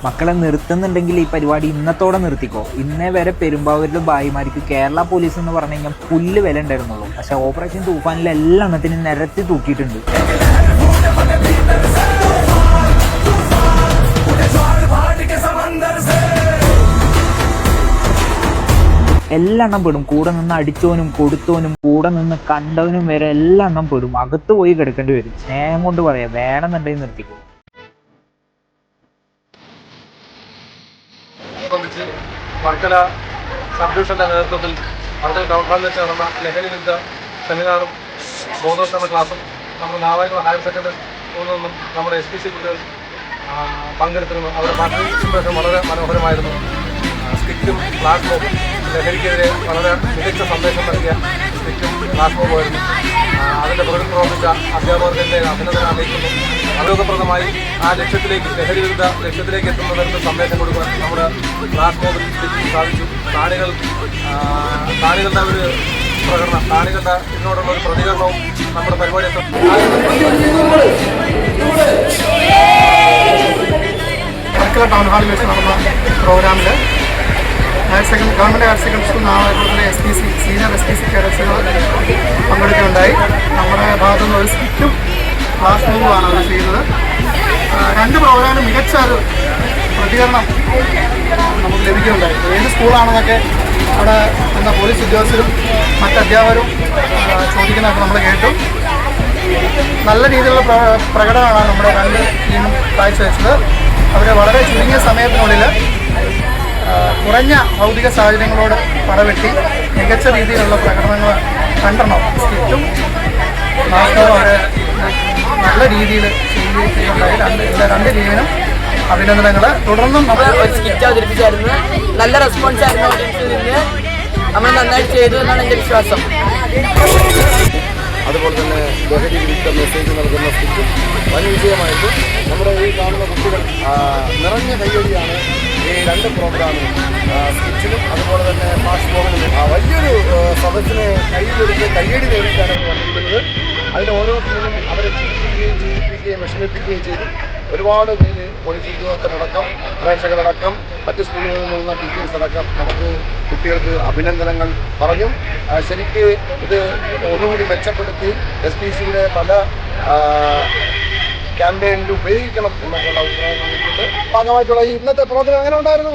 മക്കളെ നിർത്തുന്നുണ്ടെങ്കിൽ ഈ പരിപാടി ഇന്നത്തോടെ നിർത്തിക്കോ. ഇന്നേ വരെ പെരുമ്പാവൂരിലെ ഭായിമാർക്ക് കേരള പോലീസ് എന്ന് പറഞ്ഞു കഴിഞ്ഞാൽ പുല്ല് വില ഉണ്ടായിരുന്നുള്ളൂ. പക്ഷെ ഓപ്പറേഷൻ തൂഫാനിലെ എല്ലാ എണ്ണത്തിനും നിരത്തി തൂക്കിയിട്ടുണ്ട്. എല്ലെണ്ണം പെടും. കൂടെ നിന്ന് അടിച്ചവനും കൊടുത്തവനും കൂടെ നിന്ന് കണ്ടവനും വരെ എല്ലെണ്ണം പെടും. അകത്ത് പോയി കിടക്കേണ്ടി വരും. സ്നേഹം കൊണ്ട് പറയാം, വേണമെന്നുണ്ടെങ്കിൽ നിർത്തിക്കോ. വർക്കല സബ് ഡിവിഷന്റെ നേതൃത്വത്തിൽ വർക്കല ടൗൺ ഹാളിൽ വെച്ച് നടന്ന ലഹരി വിരുദ്ധ സെമിനാറും ബോധവൽക്കരണ ക്ലാസും നമ്മുടെ നാവായിക്കുളം ഹയർ സെക്കൻഡറി സ്കൂളിൽ നിന്നും നമ്മുടെ SPC കുട്ടികൾ പങ്കെടുത്തിരുന്നു. അവരുടെ പാർട്ടിസിപ്പേഷൻ വളരെ മനോഹരമായിരുന്നു. സ്കിറ്റും ഫ്ലാഷ് മോബും ലഹരിക്കെതിരെ വളരെ മികച്ച സന്ദേശം നൽകിയ സ്കിറ്റും ഫ്ലാഷ് മോബുമായിരുന്നു. അതിൻ്റെ പുറകിൽ പ്രവർത്തിച്ച അധ്യാപകർക്കെതിരെ അഭിനന്ദനം അറിയിക്കുന്നു. ഉപയോഗപ്രദമായി ആ ലക്ഷ്യത്തിലേക്ക്, ലഹരി വിരുദ്ധ ലക്ഷ്യത്തിലേക്ക് എത്തുന്നവർക്ക് സന്ദേശം കൊടുക്കാൻ നമ്മുടെ ഫ്ലാഷ് മോബിൽ സാധിച്ചു. കാണികളുടെ ഒരു പ്രകടനം, കാണികളുടെ ഇതിനോടുള്ള ഒരു പ്രതികരണവും നമ്മുടെ പരിപാടി വർക്കല ടൗൺ ഹാളിൽ വെച്ച് നടന്ന പ്രോഗ്രാമിൽ ഗവൺമെൻറ് ഹയർ സെക്കൻഡറി സ്കൂൾ നാവായിക്കുളത്തിലെ SPC സീനിയർ SPC കേഡറ്റ്സുകൾ പങ്കെടുക്കുകയുണ്ടായി. നമ്മുടെ ഭാഗത്തു നിന്ന് ഒരു സ്കിറ്റും ക്ലാസ് മൂവുമാണ് അവർ ചെയ്തത്. രണ്ട് പ്രോഗ്രാമിനും മികച്ച ഒരു പ്രതികരണം നമുക്ക് ലഭിക്കുകയുണ്ടായി. ഏത് സ്കൂളാണെന്നൊക്കെ അവിടെ എന്ന പോലീസ് ഉദ്യോഗസ്ഥരും മറ്റധ്യാപകരും ചോദിക്കുന്നതൊക്കെ നമ്മൾ കേട്ടു. നല്ല രീതിയിലുള്ള പ്രകടനമാണ് നമ്മുടെ രണ്ട് ടീമും കാഴ്ചവെച്ചത്. അവർ വളരെ ചുരുങ്ങിയ സമയത്തിനുള്ളിൽ കുറഞ്ഞ ഭൗതിക സാഹചര്യങ്ങളോട് പടവെട്ടി മികച്ച രീതിയിലുള്ള പ്രകടനങ്ങൾ കണ്ടെണ്ണം സ്കിറ്റും നാടകവും അവർ നല്ല രീതിയിൽ ചെയ്യുകയുണ്ടായി. രണ്ട് ടീമിനും അഭിനന്ദനങ്ങൾ. തുടർന്നും നമ്മൾ ഒരു സ്കിറ്റ് അവതരിപ്പിച്ചായിരുന്നു. നല്ല റെസ്പോൺസ് ആയിരുന്നു ഓഡിയൻസിൽ നിന്ന്. നമ്മൾ നന്നായിട്ട് ചെയ്തു എന്നാണ് എൻ്റെ വിശ്വാസം. അതുപോലെ തന്നെ ലഹരി വിരുദ്ധ മെസ്സേജ് നൽകുന്ന സ്കിറ്റും വൻ വിജയമായിട്ട് നമ്മുടെ ഈ കാണുന്ന കുട്ടികൾ നിറഞ്ഞ കയ്യടിയാണ് ഈ രണ്ട് പ്രോഗ്രാമിനും, സ്കിറ്റിനും അതുപോലെ തന്നെ ഫാസ്റ്റ് മോഹനും വലിയൊരു സദസ്സിനെ കയ്യിലെടുത്ത് കയ്യടി നേടിയിട്ടാണ് വന്നിരിക്കുന്നത്. അതിൽ ഓരോ ടീമിനും അവരെ ചിരിപ്പിക്കുകയും ചെയ്യിപ്പിക്കുകയും വിഷമിപ്പിക്കുകയും ചെയ്തു. ഒരുപാട് പേര് പോലീസ് ഉദ്യോഗസ്ഥരടക്കം പ്രേക്ഷകരടക്കം മറ്റ് സ്കൂളുകളിൽ നിന്നുള്ള ടീച്ചേഴ്സ് അടക്കം നമുക്ക് കുട്ടികൾക്ക് അഭിനന്ദനങ്ങൾ പറഞ്ഞു. ശരിക്ക് ഇത് ഒന്നുകൂടി മെച്ചപ്പെടുത്തി SPCയുടെ പല ക്യാമ്പയിനിൽ ഉപയോഗിക്കണം എന്നൊക്കെയുള്ള അഭിപ്രായം നമുക്കുണ്ട്. ഭാഗമായിട്ടുള്ള ഈ ഇന്നത്തെ പ്രോഗ്രാം എങ്ങനെ ഉണ്ടായിരുന്നു?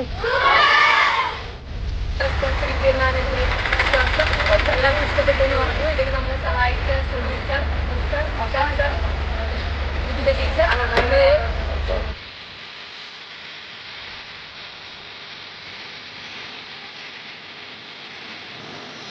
ടീച്ചർ